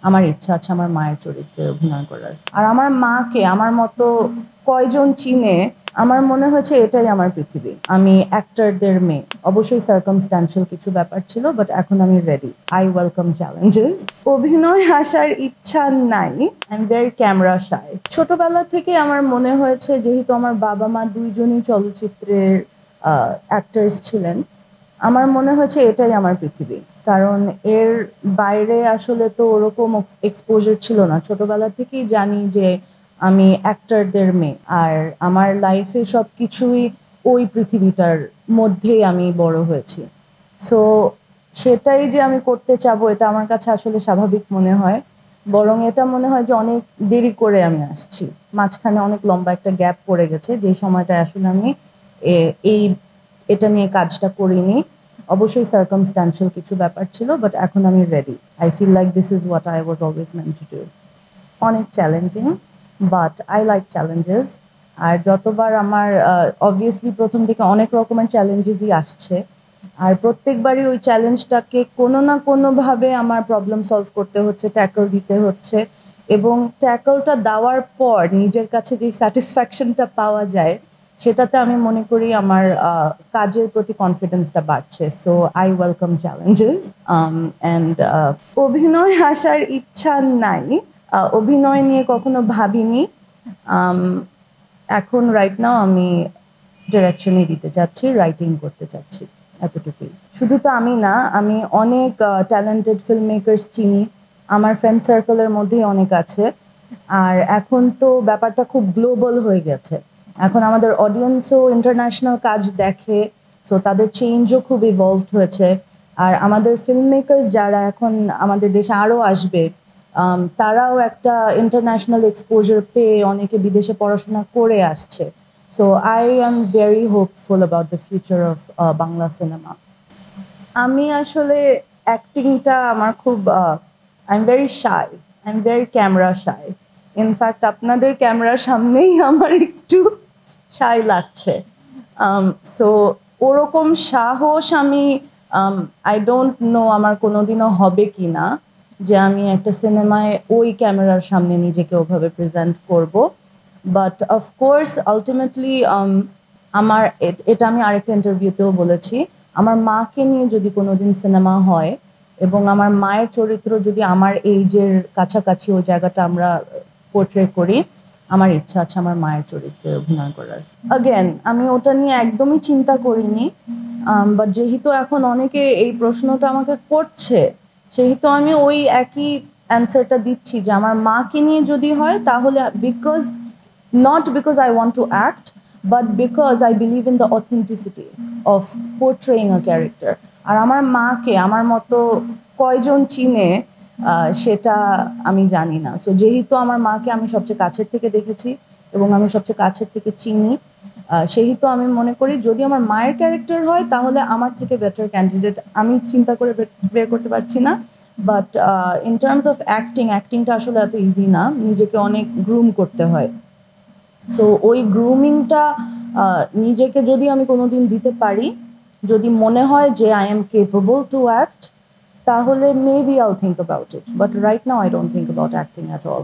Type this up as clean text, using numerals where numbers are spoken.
আমার ইচ্ছা আছে আমার মায়ের চরিত্রে অভিনয় করার। আর আমার মাকে আমার মতো কয়জন চিনে, আমার মনে হয়েছে এটাই আমার পৃথিবী। আমি অ্যাক্টরদের মেয়ে। অবশ্যই সার্কামস্ট্যান্সিয়াল কিছু ব্যাপার ছিল, বাট এখন আমি রেডি। I welcome challenges. অভিনয় আসার ইচ্ছা নাই। আই এম ভেরি ক্যামেরা শাই। ছোটবেলা থেকে আমার মনে হয়েছে, যেহেতু আমার বাবা মা দুইজনই চলচ্চিত্রের অ্যাক্টার্স ছিলেন, আমার মনে হয়েছে এটাই আমার পৃথিবী। কারণ এর বাইরে আসলে তো ওরকম এক্সপোজার ছিল না। ছোটবেলা থেকেই জানি যে আমি অ্যাক্টরদের মেয়ে, আর আমার লাইফে সবকিছুই ওই পৃথিবীটার মধ্যেই আমি বড় হয়েছি। সো সেটাই যে আমি করতে চাবো, এটা আমার কাছে আসলে স্বাভাবিক মনে হয়। বরং এটা মনে হয় যে অনেক দেরি করে আমি আসছি। মাঝখানে অনেক লম্বা একটা গ্যাপ পড়ে গেছে, যে সময়টা আসলে আমি এই এটা নিয়ে কাজটা করিনি। অবশ্যই সার্কামস্ট্যান্সিয়াল কিছু ব্যাপার ছিল, বাট এখন আমি ready. I feel like this is what I was always meant to do. অনেক challenging, but I like challenges. আর যতবার আমার অবভিয়াসলি প্রথম দিকে অনেক রকমের চ্যালেঞ্জেসই আসছে, আর প্রত্যেকবারই ওই চ্যালেঞ্জটাকে কোনো না কোনোভাবে আমার প্রবলেম সলভ করতে হচ্ছে, ট্যাকল দিতে হচ্ছে। এবং ট্যাকলটা দেওয়ার পর নিজের কাছে যে স্যাটিসফ্যাকশনটা পাওয়া যায়, সেটাতে আমি মনে করি আমার কাজের প্রতি কনফিডেন্সটা বাড়ছে। So I welcome challenges. And অভিনয় আসার ইচ্ছা নাই। অভিনয় নিয়ে কখনো ভাবিনি। এখন রাইট নাও আমি ডিরেকশনই দিতে চাচ্ছি, রাইটিং করতে চাচ্ছি, এতটুকুই। শুধু তো আমি না, আমি অনেক ট্যালেন্টেড ফিল্ম মেকার্স চিনি। আমার ফ্রেন্ড সার্কেলের মধ্যেই অনেক আছে। আর এখন তো ব্যাপারটা খুব গ্লোবাল হয়ে গেছে। এখন আমাদের অডিয়েন্সও ইন্টারন্যাশনাল কাজ দেখে, সো তাদের চেঞ্জও খুব ইভলভড হয়েছে। আর আমাদের ফিল্ম মেকার্স যারা এখন আমাদের দেশে আরও আসবে, তারাও একটা ইন্টারন্যাশনাল এক্সপোজার পেয়ে অনেকে বিদেশে পড়াশোনা করে আসছে। So I am very hopeful about the future of Bangla cinema. আমি আসলে অ্যাক্টিংটা আমার খুব I am very shy, I am very camera shy. In fact আপনাদের ক্যামেরার সামনেই আমার একটু শাই লাগছে। সো ওরকম সাহস আমি আই ডোন্ট নো আমার কোনোদিনও হবে কি না, যে আমি একটা সিনেমায় ওই ক্যামেরার সামনে নিজেকে ওভাবে প্রেজেন্ট করব। বাট অফকোর্স আলটিমেটলি আমার এটা আমি আরেকটা ইন্টারভিউতেও বলেছি, আমার মাকে নিয়ে যদি কোনোদিন সিনেমা হয় এবং আমার মায়ের চরিত্র যদি আমার এইজের কাছাকাছি ওই জায়গাটা আমরা পোর্ট্রে করি, আমার ইচ্ছা আছে আমার মায়ের চরিত্রে অভিনয় করার। আগেন আমি ওটা নিয়ে একদমই চিন্তা করিনি, বাট যেহেতু এখন অনেকে এই প্রশ্নটা আমাকে করছে, সেহেতু আমি ওই একই অ্যান্সারটা দিচ্ছি, যে আমার মাকে নিয়ে যদি হয় তাহলে because not because I want to act, but because I believe in the authenticity of portraying a character. আর আমার মাকে আমার মতো কয়জন চিনে সেটা আমি জানি না। সো যেহেতু আমার মাকে আমি সবচেয়ে কাছের থেকে দেখেছি এবং আমি সবচেয়ে কাছের থেকে চিনি, সেহেতু আমি মনে করি যদি আমার মায়ের ক্যারেক্টার হয় তাহলে আমার থেকে বেটার ক্যান্ডিডেট আমি চিন্তা করে বের করতে পারছি না। বাট ইন টার্মস অফ অ্যাক্টিংটা আসলে এত ইজি না, নিজেকে অনেক গ্রুম করতে হয়। সো ওই গ্রুমিংটা নিজেকে যদি আমি কোনোদিন দিতে পারি, যদি মনে হয় যে I am capable to act, তাহলে মেবি আইল think about it, but right now I don't think about acting at all.